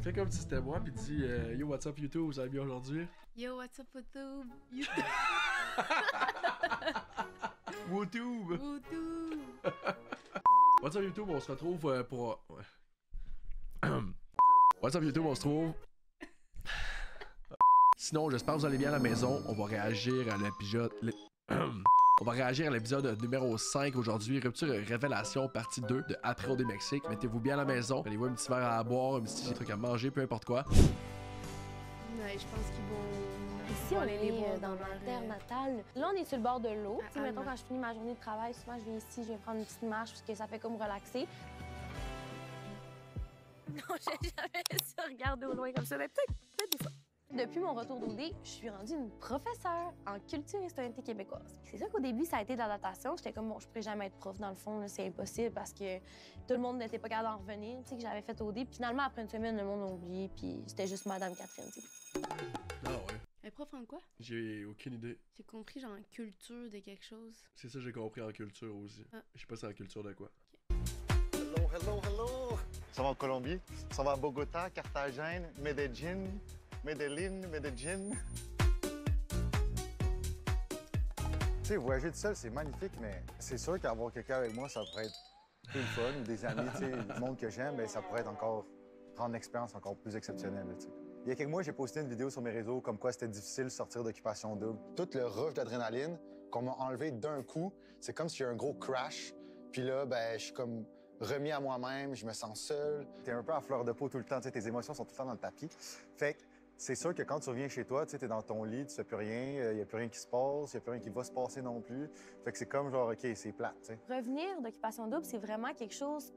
Fais comme si c'était moi, puis dis Yo, what's up YouTube, vous allez bien aujourd'hui? Yo, what's up, YouTube? YouTube! YouTube! What's up YouTube, on se retrouve pour... Ouais. What's up YouTube, on se trouve... Sinon, j'espère que vous allez bien à la maison. On va réagir à l'épisode... On va réagir à l'épisode numéro 5 aujourd'hui, Rupture et Révélation, partie 2 de Après OD Mexique. Mettez-vous bien à la maison, allez-vous un petit verre à boire, un petit truc à manger, peu importe quoi. Ouais, je pense qu'ils vont... Ici, on est dans ma terre natale. Là, on est sur le bord de l'eau. Ah, Mettons, quand je finis ma journée de travail, souvent, je viens ici, je vais prendre une petite marche parce que ça fait comme relaxer. Non, j'ai jamais su regarder au loin comme ça, mais peut-être des fois. Depuis mon retour d'OD, je suis rendue une professeure en culture et citoyenneté québécoise. C'est sûr qu'au début, ça a été de l'adaptation. J'étais comme, bon, je pourrais jamais être prof, dans le fond, c'est impossible parce que tout le monde n'était pas capable d'en revenir, tu sais, que j'avais fait OD. Puis finalement, après une semaine, le monde a oublié, puis c'était juste Madame Catherine, tu sais. Ah ouais. Elle est prof en quoi? J'ai aucune idée. J'ai compris, genre, en culture de quelque chose. C'est ça, j'ai compris en culture aussi. Ah. Je sais pas c'est en culture de quoi. Hello, hello, hello! Ça va en Colombie, ça va à Bogota, Carthagène, Medellín, Medellín. Tu sais, voyager tout seul, c'est magnifique, mais c'est sûr qu'avoir quelqu'un avec moi, ça pourrait être plus le fun, ou des amis, tu sais, du monde que j'aime, bien, ça pourrait être encore, rendre l'expérience encore plus exceptionnelle, tu sais. Il y a quelques mois, j'ai posté une vidéo sur mes réseaux comme quoi c'était difficile de sortir d'Occupation Double. Tout le rush d'adrénaline qu'on m'a enlevé d'un coup, c'est comme s'il y a un gros crash, puis là, ben, je suis comme remis à moi-même, je me sens seul. T'es un peu à fleur de peau tout le temps, tu sais, tes émotions sont tout le temps dans le tapis. Fait que c'est sûr que quand tu reviens chez toi, tu sais, t'es dans ton lit, tu fais plus rien, il y a plus rien qui se passe, il y a plus rien qui va se passer non plus. Fait que c'est comme genre, OK, c'est plate, tu sais. Revenir d'Occupation Double, c'est vraiment quelque chose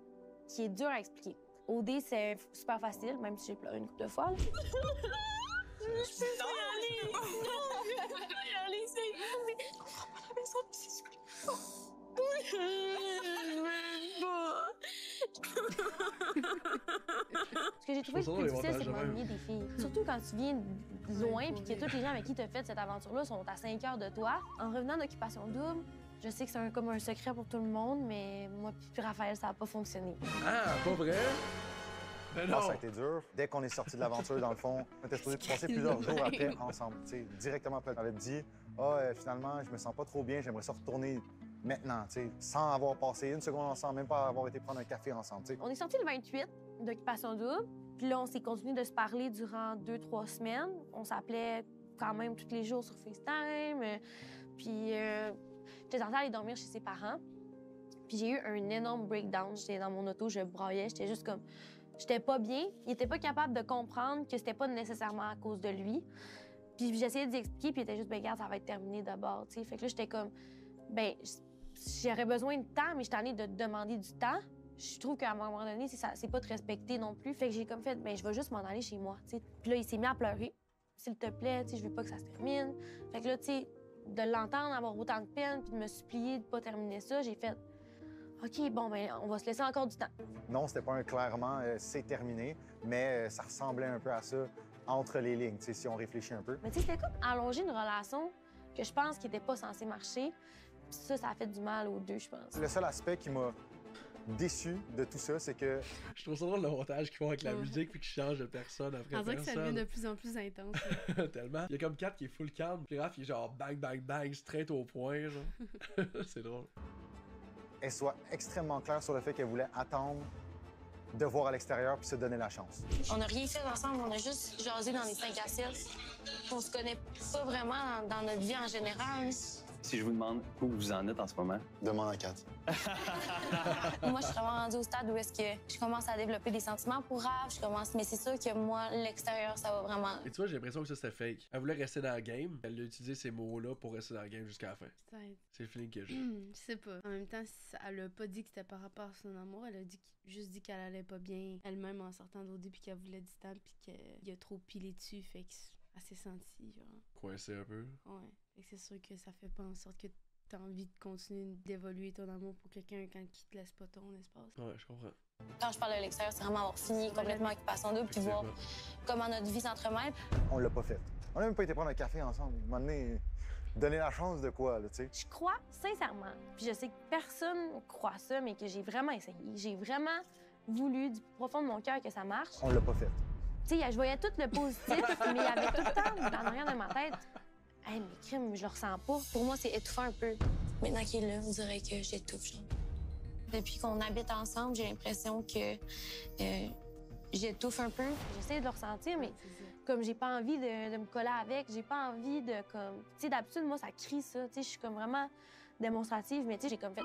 qui est dur à expliquer. OD, c'est super facile, même si j'ai pleuré une couple de fois. Là. Ce que j'ai trouvé le plus difficile, c'est de m'ennuyer des filles. Surtout quand tu viens de loin puis que tous les gens avec qui tu as fait cette aventure-là sont à 5 heures de toi. En revenant d'Occupation Double, je sais que c'est comme un secret pour tout le monde, mais moi puis Raphaël, ça n'a pas fonctionné. Ah, pas vrai? Mais non! Ah, ça a été dur. Dès qu'on est sorti de l'aventure, dans le fond, on était supposé passer plusieurs jours après ensemble. Tu sais, directement après, elle m'avait dit « Ah, finalement, je me sens pas trop bien, j'aimerais ça retourner maintenant, tu sais, sans avoir passé une seconde ensemble, même pas avoir été prendre un café ensemble, tu sais. » On est sorti le 28 d'Occupation Double, puis là, on s'est continué de se parler durant 2-3 semaines. On s'appelait quand même tous les jours sur FaceTime, puis j'étais censée aller dormir chez ses parents. Puis j'ai eu un énorme breakdown. J'étais dans mon auto, je braillais, j'étais juste comme... J'étais pas bien. Il était pas capable de comprendre que c'était pas nécessairement à cause de lui. Puis j'essayais d'y expliquer, puis il était juste, ben regarde, ça va être terminé d'abord, tu sais. Fait que là, j'étais comme, ben j'aurais besoin de temps, mais je t'en ai de te demander du temps. Je trouve qu'à un moment donné, c'est pas te respecter non plus. Fait que j'ai comme fait, ben je vais juste m'en aller chez moi, tu sais. Puis là, il s'est mis à pleurer. S'il te plaît, tu sais, je veux pas que ça se termine. Fait que là, tu sais, de l'entendre avoir autant de peine, puis de me supplier de pas terminer ça, j'ai fait, OK, bon, ben on va se laisser encore du temps. Non, c'était pas un clairement c'est terminé, mais ça ressemblait un peu à ça entre les lignes, tu sais, si on réfléchit un peu. Mais tu sais, c'était comme allonger une relation que je pense qui était pas censée marcher. Puis ça a fait du mal aux deux, je pense. Le seul aspect qui m'a déçu de tout ça, c'est que Je trouve ça drôle le montage qu'ils font avec la musique puis qu'ils changent de personne après On dirait que ça personne. devient de plus en plus intense. Tellement. Il y a comme 4 qui est full calme, puis Raph il est genre bang bang bang, straight au point, genre. C'est drôle. elle soit extrêmement claire sur le fait qu'elle voulait attendre de voir à l'extérieur puis se donner la chance. On n'a rien fait ensemble, on a juste jasé dans les 5 à 7. On se connaît pas vraiment dans notre vie en général. Si je vous demande où vous en êtes en ce moment. Demande à Kat. Moi, je suis vraiment rendue au stade où est-ce que je commence à développer des sentiments pour Raph. Mais c'est sûr que moi, l'extérieur, ça va vraiment... Et tu vois, j'ai l'impression que ça, c'était fake. Elle voulait rester dans la game. Elle a utilisé ces mots-là pour rester dans la game jusqu'à la fin. Peut-être. C'est le feeling que j'ai. Je sais pas. En même temps, elle a pas dit que c'était par rapport à son amour. Elle a juste dit qu'elle allait pas bien elle-même en sortant d'OD puis qu'elle voulait du temps puis qu'il a trop pilé dessus. Fait qu'elle s'est sentie, genre... Coincé un peu. Ouais. Fait que c'est sûr que ça fait pas en sorte que t'as envie de continuer d'évoluer ton amour pour quelqu'un quand il te laisse pas ton espace. Ouais, je comprends. Quand je parle de l'extérieur, c'est vraiment avoir fini complètement Occupation Double puis voir comment notre vie s'entremêle. On l'a pas fait. On n'a même pas été prendre un café ensemble. À un moment donné, donner la chance de quoi, là, tu sais? Je crois sincèrement, puis je sais que personne croit ça, mais que j'ai vraiment essayé. J'ai vraiment voulu du profond de mon cœur que ça marche. On l'a pas fait. Tu sais, je voyais tout le positif, mais il y avait tout le temps, en arrière de ma tête, « Hey, mais crime, je le ressens pas. » Pour moi, c'est étouffant un peu. Maintenant qu'il est là, on dirait que j'étouffe, genre. Depuis qu'on habite ensemble, j'ai l'impression que j'étouffe un peu. J'essaie de le ressentir, mais C'est ça. comme j'ai pas envie de me coller avec, j'ai pas envie de comme... Tu sais, d'habitude, moi, ça crie ça. Tu sais, je suis comme vraiment démonstrative, mais tu sais, j'ai comme fait...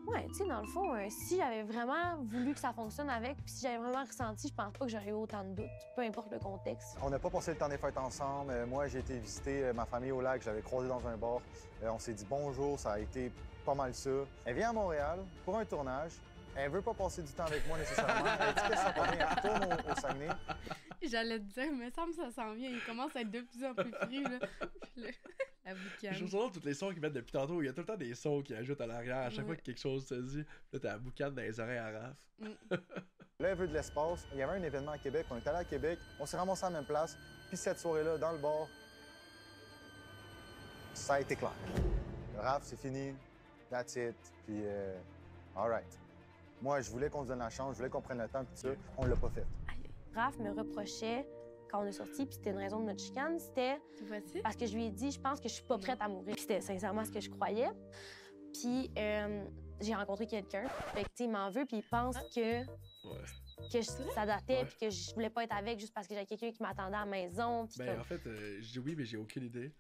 Ouais, tu sais, dans le fond, si j'avais vraiment voulu que ça fonctionne avec, puis si j'avais vraiment ressenti, je pense pas que j'aurais eu autant de doutes, peu importe le contexte. On n'a pas passé le temps des fêtes ensemble. Moi, j'ai été visiter ma famille au lac, j'avais croisé dans un bar. On s'est dit bonjour, ça a été pas mal ça. Elle vient à Montréal pour un tournage. Elle veut pas passer du temps avec moi nécessairement. Elle dit que ça va bien, elle retourne au Saguenay. J'allais te dire, me semble que ça s'en vient. Il commence à être de plus en plus fru, là. Puis là, la boucane. Je trouve ça tous les sons qu'ils mettent depuis tantôt. Il y a tout le temps des sons qu'ils ajoutent à l'arrière à chaque Ouais. fois que quelque chose se dit. Là, t'as la boucane dans les oreilles à Raph. Là, elle veut de l'espace. Il y avait un événement à Québec. On est allé à Québec. On s'est ramassé à la même place. Puis cette soirée-là, dans le bar, ça a été clair. Le Raph, c'est fini. That's it. Puis, all right. Moi, je voulais qu'on se donne la chance. Je voulais qu'on prenne le temps. Puis tout ça, on l'a pas fait. Raph me reprochait, quand on est sortis, puis c'était une raison de notre chicane, c'était Tu vois-tu? parce que je lui ai dit, je pense que je suis pas prête à mourir. Puis c'était sincèrement ce que je croyais. Puis j'ai rencontré quelqu'un. Fait que, tu sais, il m'en veut, puis il pense que ça datait, Ouais. puis que je voulais pas être avec juste parce que j'avais quelqu'un qui m'attendait à la maison. Puis Ben, comme... en fait, je dis oui, mais j'ai aucune idée.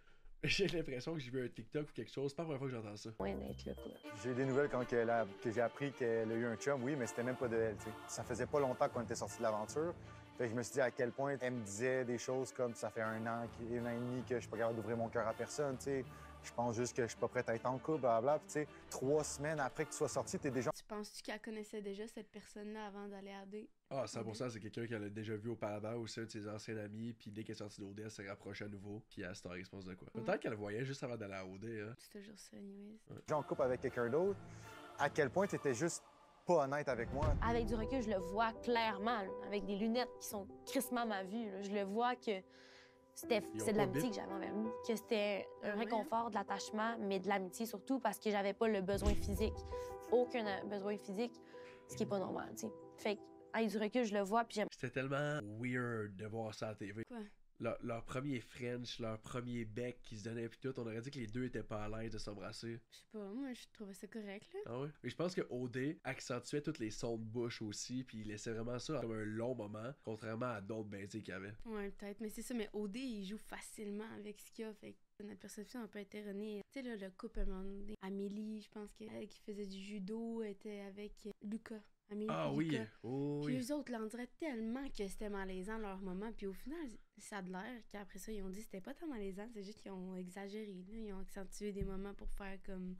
J'ai l'impression que j'ai vu un TikTok ou quelque chose. C'est pas la première fois que j'entends ça. Ouais, d'être là, quoi. J'ai eu des nouvelles quand que j'ai appris qu'elle a eu un chum, oui, mais c'était même pas de elle, tu sais. Ça faisait pas longtemps qu'on était sortis de l'aventure. Fait que je me suis dit à quel point elle me disait des choses comme ça fait un an et demi que je suis pas capable d'ouvrir mon cœur à personne, tu sais. Je pense juste que je suis pas prête à être en couple, blablabla. Puis tu sais, 3 semaines après que tu sois sorti, t'es déjà... Tu penses-tu qu'elle connaissait déjà cette personne-là avant d'aller à D? Ah, 100%, c'est quelqu'un qu'elle a déjà vu auparavant ou c'est un de ses anciens amis, puis dès qu'elle est sortie d'OD, elle s'est rapprochée à nouveau, puis elle Star Expose de quoi. Peut-être qu'elle le voyait juste avant d'aller à OD, hein. C'est toujours ça, anyways. en couple avec quelqu'un d'autre. À quel point t'étais juste pas honnête avec moi. Avec du recul, je le vois clairement, là, avec des lunettes qui sont crissement ma vue. Là. Je le vois que c'est de pas l'amitié bip? que j'avais envers lui, que c'était un Ah ouais? réconfort, de l'attachement, mais de l'amitié surtout parce que j'avais pas le besoin physique. Aucun besoin physique, ce qui est pas normal, tu sais. Fait que, avec du recul, je le vois, puis j'aime. C'était tellement weird de voir ça à la TV. Quoi? Leur premier French, leur premier bec qui se donnait puis tout, on aurait dit que les deux étaient pas à l'aise de s'embrasser. Je sais pas, moi, je trouvais ça correct, là. Ah ouais? Mais je pense que OD accentuait tous les sons de bouche aussi, puis il laissait vraiment ça comme un long moment, contrairement à d'autres baisers qu'il y avait. Ouais, peut-être. Mais c'est ça, mais OD, il joue facilement avec ce qu'il y a. Fait que notre perception a un peu été erronée. Tu sais, là, le couple, à un moment donné, Amélie, je pense qu'elle qui faisait du judo, était avec Lucas. Amélie Ah et oui! Lucas. Oh, Puis oui! eux autres, là, on dirait tellement que c'était malaisant leur moment. Puis au final, ça a de l'air qu'après ça, ils ont dit que c'était pas tant malaisant, c'est juste qu'ils ont exagéré. Là. Ils ont accentué des moments pour faire comme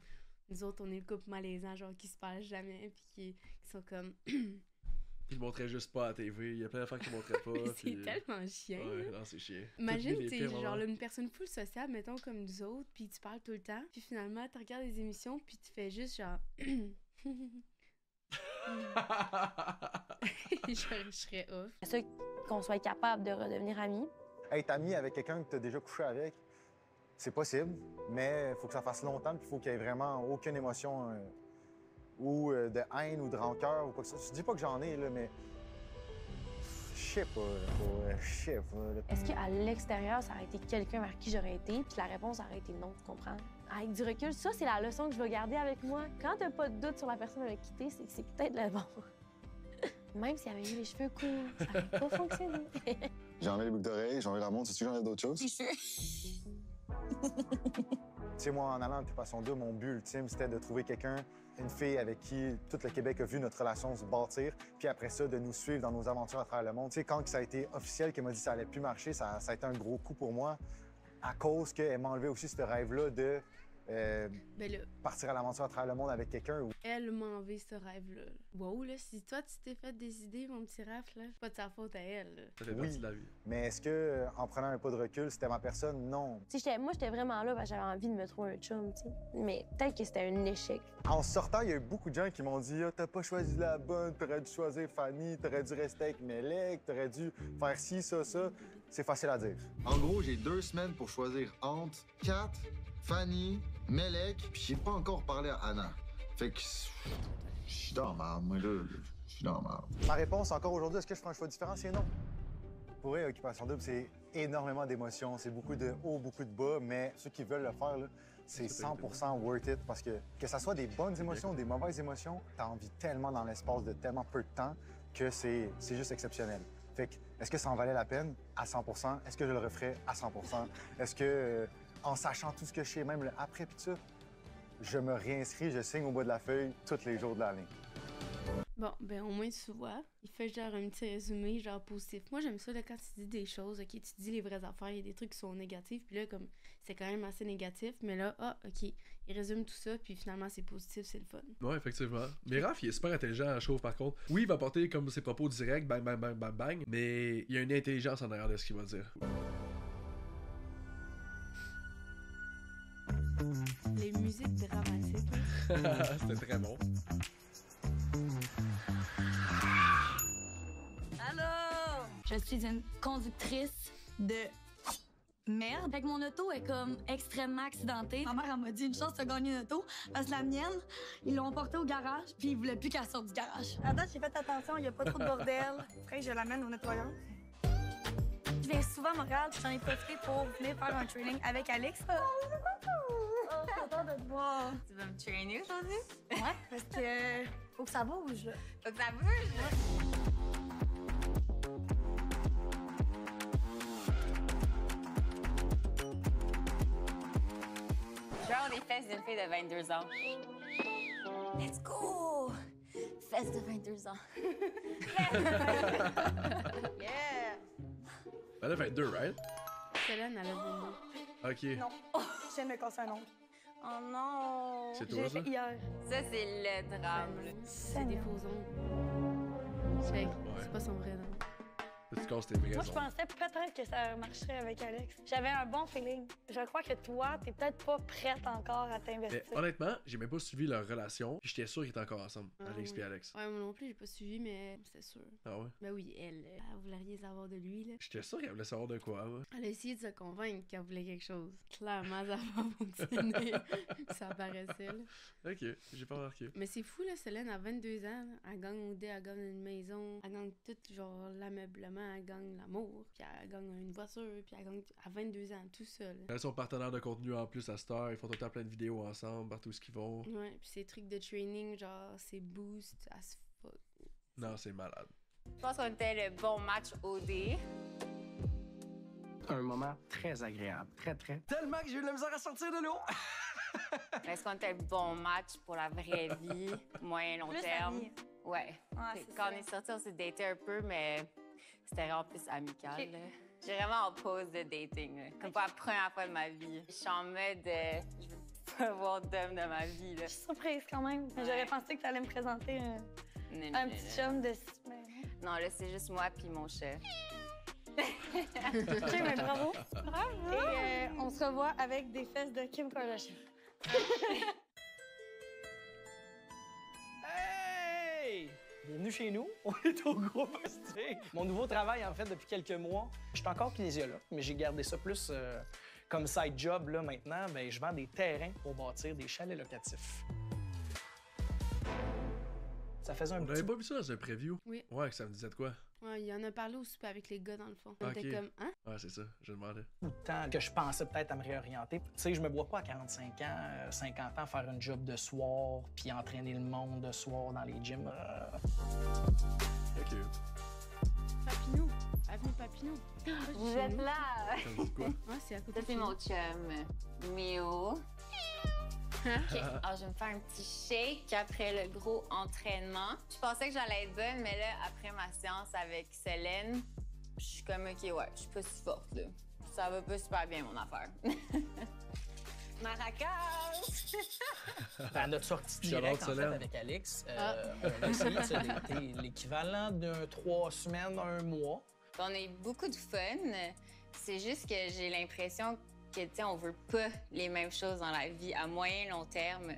nous autres, on est le couple malaisant, genre qui se parle jamais, puis qui sont comme. Ils le montraient juste pas à la TV, il y a plein d'affaires qu'ils montraient pas. c'est puis- tellement chiant. Ouais, là. non, c'est chiant. Imagine, Toutes les t'es pires genre moments. là, une personne full sociable, mettons comme nous autres, puis tu parles tout le temps, puis finalement, tu regardes les émissions, puis tu fais juste genre. je serais off. C'est ça qu'on soit capable de redevenir amis. Être ami avec quelqu'un que t'as déjà couché avec, c'est possible, mais il faut que ça fasse longtemps, puis il faut qu'il y ait vraiment aucune émotion ou de haine ou de rancœur ou quoi que ce soit. Je dis pas que j'en ai, là, mais je sais pas, là, je sais pas. Là. Est-ce qu'à l'extérieur, ça aurait été quelqu'un vers qui j'aurais été? Puis la réponse aurait été non, tu comprends? Avec du recul, ça, c'est la leçon que je vais garder avec moi. Quand t'as pas de doute sur la personne avec qui t'es, c'est que c'est peut-être le bon. Même s'il avait eu les cheveux courts, ça aurait pas fonctionné. J'ai enlevé les boucles d'oreilles, j'ai enlevé la montre. Tu sais que j'enlève d'autres choses? Tes cheveux. Tu sais, moi, en allant à Occupation 2, mon but ultime, c'était de trouver quelqu'un, une fille avec qui tout le Québec a vu notre relation se bâtir, puis après ça, de nous suivre dans nos aventures à travers le monde. Tu sais, quand ça a été officiel qu'elle m'a dit que ça allait plus marcher, ça a été un gros coup pour moi, à cause qu'elle m'a enlevé aussi ce rêve-là de Ben là, partir à l'aventure à travers le monde avec quelqu'un. elle m'a enlevé ce rêve-là. Wow, là, si toi, tu t'es fait des idées, mon petit Raph, là, c'est pas de sa faute à elle, là. Ça fait Oui. partie de la vie. Mais est-ce que, en prenant un pas de recul, c'était ma personne? Non. Tu sais, moi, j'étais vraiment là parce que j'avais envie de me trouver un chum, tu sais. Mais peut-être que c'était un échec. En sortant, il y a eu beaucoup de gens qui m'ont dit ah, t'as pas choisi la bonne, t'aurais dû choisir Fanny, t'aurais dû rester avec Mélec, t'aurais dû faire ci, ça. C'est facile à dire. En gros, j'ai 2 semaines pour choisir entre Kat, Fanny, Melek, puis j'ai pas encore parlé à Anna. Fait que je suis dans ma moi là. Je suis dans la merde. Ma réponse encore aujourd'hui, est-ce que je prends un choix différent? C'est non. Pour vrai, Occupation Double, c'est énormément d'émotions. C'est beaucoup de hauts, beaucoup de bas, mais ceux qui veulent le faire, là, c'est 100% worth it parce que ça soit des bonnes émotions ou des mauvaises émotions, t'as envie tellement dans l'espace de tellement peu de temps que c'est juste exceptionnel. Fait que, est-ce que ça en valait la peine? À 100%. Est-ce que je le referais? À 100%. Est-ce que, en sachant tout ce que je sais, même le après pis tout ça, je me réinscris, je signe au bout de la feuille tous les jours de l'année? Bon, ben au moins tu vois, il fait genre un petit résumé, genre positif. Moi j'aime ça là, quand tu dis des choses, ok, tu dis les vraies affaires, il y a des trucs qui sont négatifs, puis là comme c'est quand même assez négatif, mais là, ok, il résume tout ça, puis finalement c'est positif, c'est le fun. Ouais, effectivement. Mais Raph, il est super intelligent à Chauve, par contre. Oui, il va porter comme ses propos directs, bang, bang, bang, bang, bang, mais il y a une intelligence en arrière de ce qu'il va dire. Les musiques dramatiques. C'était très bon. Allô? Je suis une conductrice de merde. Fait que mon auto est comme extrêmement accidentée. Ma mère, elle m'a dit une chance de gagner une auto parce que la mienne, ils l'ont emportée au garage puis ils voulaient plus qu'elle sorte du garage. À date, j'ai fait attention, il n'y a pas trop de bordel. Après, je l'amène au nettoyeur. Je viens souvent à Montréal, puis j'en ai profité pour venir faire un training avec Alex. Oh, je suis contente de te voir. Tu vas me trainer aujourd'hui? Ouais, parce que faut que ça bouge, là. Faut que ça bouge, là. Je vais avoir des fesses d'une fille de 22 ans. Let's go! Fesses de 22 ans. Yeah! Elle a 22, right? Célène, elle a 22. Ok. Non, je viens de me casser un ongle. Oh non! C'est J'ai toi, ça? fait hier. Ça, c'est le drame, là. C'est des faux ongles. Fait que c'est pas son vrai nom. Tu casses tes vrais Moi, je ongles. pensais peut-être que ça marcherait avec Alex. J'avais un bon feeling. Je crois que toi, t'es peut-être pas prête encore à Mais t'investir. honnêtement, j'ai même pas suivi leur relation, puis j'étais sûr qu'ils étaient encore ensemble, Alex ouais. et Alex. Ouais, moi non plus, j'ai pas suivi, mais c'était sûr. Ah ouais? Ben oui, elle voulait rien savoir de lui, là. J'étais sûr qu'elle voulait savoir de quoi, ouais. Elle a essayé de se convaincre qu'elle voulait quelque chose. Clairement, ça n'a pas fonctionné. Ça apparaissait, là. Ok, j'ai pas remarqué. Mais c'est fou, là, Célène, à 22 ans, elle gagne au dé, elle gagne une maison, elle gagne tout, genre, l'ameublement, elle gagne l'amour, puis elle gagne une voiture, puis elle gagne à 22 ans, tout seul. Elles sont partenaires de contenu en plus à cette heure, ils font tout le temps plein de vidéos ensemble, partout où ils vont. Ouais, puis ces trucs de training, genre, c'est boost as fuck. Non, c'est malade. Je pense qu'on était le bon match OD. Un moment très agréable, très. Tellement que j'ai eu de la misère à sortir de l'eau. Est-ce qu'on était le bon match pour la vraie vie, moyen long Plus terme? amis. Ouais. C'est Quand ça. on est sortis, on s'est daté un peu, mais c'était vraiment plus amical. Là. J'ai vraiment en pause de dating. Là. Comme pour la première fois de ma vie. Je suis en mode, je veux pas voir d'homme de ma vie. Là. Je suis surprise quand même. Ouais. J'aurais pensé que tu allais me présenter un petit chum de 6 semaines. Non, là, c'est juste moi puis mon chat. OK, mais bravo. Et on se revoit avec des fesses de Kim Kardashian. Hey! Bienvenue chez nous. On est au groupe ST. Mon nouveau travail, en fait, depuis quelques mois, je suis encore kinésiologue, mais j'ai gardé ça plus comme side job. Là, maintenant, ben, je vends des terrains pour bâtir des chalets locatifs. Ça faisait un On petit avait pas vu ça dans un preview? Oui. Ouais, que ça me disait de quoi? Ouais, il en a parlé au souper avec les gars, dans le fond. On Ok. était comme, hein? Ouais, c'est ça, je demandais. bout de temps que je pensais peut-être à me réorienter. Tu sais, je me vois pas à 45 ans, 50 ans, faire un job de soir puis entraîner le monde de soir dans les gyms. Ok. Papineau. Avenue Papineau. Vous êtes là! Ça me dit quoi? Ouais, c'est à côté Ça, de c'est chez mon nous. chum, Mio. OK, alors je vais me faire un petit shake après le gros entraînement. Je pensais que j'allais être bonne, mais là, après ma séance avec Célène, je suis comme, OK, ouais, je suis pas si forte, là. Ça va pas super bien, mon affaire. Maracas! À notre sortie Shout-out, directe, en fait, Solène. avec Alex, on a essayé de se dater l'équivalent d'un 3 semaines, 1 mois. On a eu beaucoup de fun. C'est juste que j'ai l'impression que, tu sais, on veut pas les mêmes choses dans la vie à moyen long terme.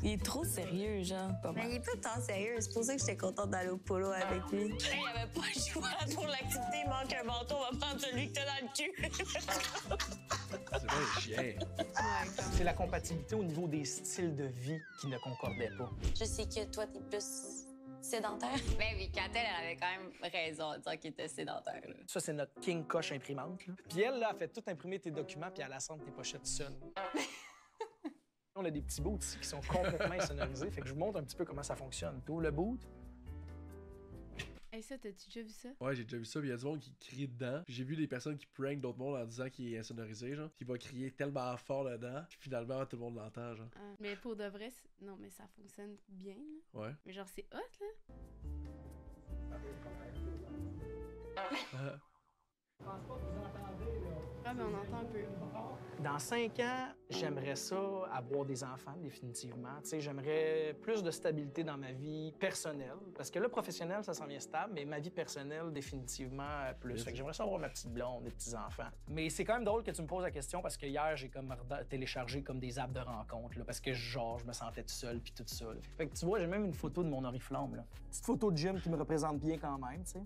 Il est trop sérieux, genre. Mais il est pas tant sérieux. C'est pour ça que j'étais contente d'aller au polo avec lui. Il n'y avait pas le choix pour l'activité. Il manque un bâton. On va prendre celui que t'as dans le cul. C'est pas un chien. C'est la compatibilité au niveau des styles de vie qui ne concordaient pas. Je sais que toi, t'es plus sédentaire. Ben oui, quand elle avait quand même raison de dire qu'il était sédentaire. Là. Ça, c'est notre King Coche imprimante. Là. Puis elle, là, elle fait tout imprimer tes documents puis elle assemble tes pochettes seule. On a des petits bouts ici qui sont complètement insonorisés. Fait que je vous montre un petit peu comment ça fonctionne. Tout le boot. Hey, ça, t'as-tu déjà vu ça? Ouais, j'ai déjà vu ça, puis il y a du monde qui crie dedans. Puis j'ai vu des personnes qui prank d'autres mondes en disant qu'il est insonorisé, genre. Puis il va crier tellement fort dedans, puis finalement tout le monde l'entend, genre. Ah, mais pour de vrai, non, mais ça fonctionne bien, là. Ouais. Mais genre, c'est hot, là. Ah, mais on entend un peu. Dans 5 ans, j'aimerais ça avoir des enfants, définitivement. Tu sais, j'aimerais plus de stabilité dans ma vie personnelle. Parce que là, professionnel, ça s'en vient stable, mais ma vie personnelle, définitivement, plus. Fait que j'aimerais ça avoir ma petite blonde, des petits-enfants. Mais c'est quand même drôle que tu me poses la question parce que hier, j'ai comme téléchargé comme des apps de rencontre, là, parce que genre, je me sentais tout seul puis tout ça. Là. Fait que tu vois, j'ai même une photo de mon oriflamme, là. Petite photo de gym qui me représente bien quand même, tu sais.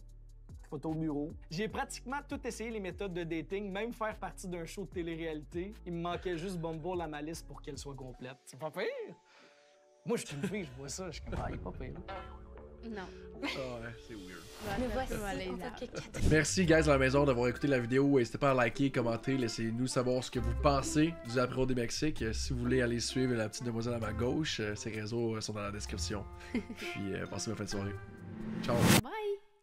Photo au bureau. J'ai pratiquement tout essayé les méthodes de dating, même faire partie d'un show de télé-réalité. Il me manquait juste Bumble à ma liste pour qu'elle soit complète. C'est pas pire? Moi, je suis une fille, je vois ça, je suis comme, ah, il est pas pire. Non. Ah ouais, c'est weird. Me voici. Merci, guys, à la maison d'avoir écouté la vidéo. N'hésitez pas à liker, commenter, laissez-nous savoir ce que vous pensez du Apéro des Mexiques. Si vous voulez aller suivre la petite demoiselle à ma gauche, ses réseaux sont dans la description. Puis, passez une bonne fin de soirée. Ciao. Bye!